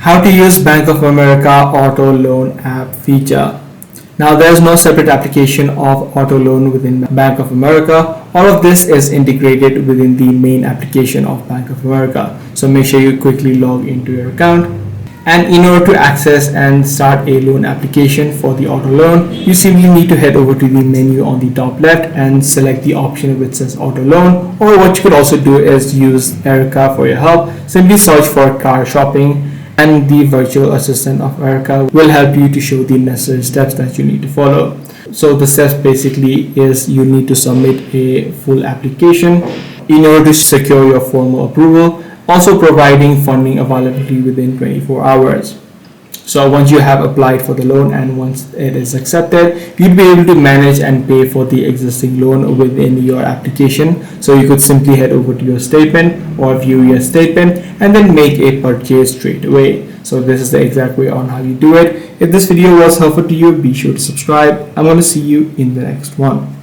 How to use Bank of America Auto Loan app feature. Now there is no separate application of auto loan within Bank of America. All of this is integrated within the main application of Bank of America. So make sure you quickly log into your account. And in order to access and start a loan application for the auto loan, you simply need to head over to the menu on the top left and select the option which says auto loan. Or what you could also do is use Erica for your help. Simply search for car shopping, and the virtual assistant of Erica will help you to show the necessary steps that you need to follow. So the steps basically is you need to submit a full application in order to secure your formal approval, also providing funding availability within 24 hours. So once you have applied for the loan and once it is accepted, you'll be able to manage and pay for the existing loan within your application. So you could simply head over to your statement or view your statement and then make a purchase straight away. So this is the exact way on how you do it. If this video was helpful to you, be sure to subscribe. I'm going to see you in the next one.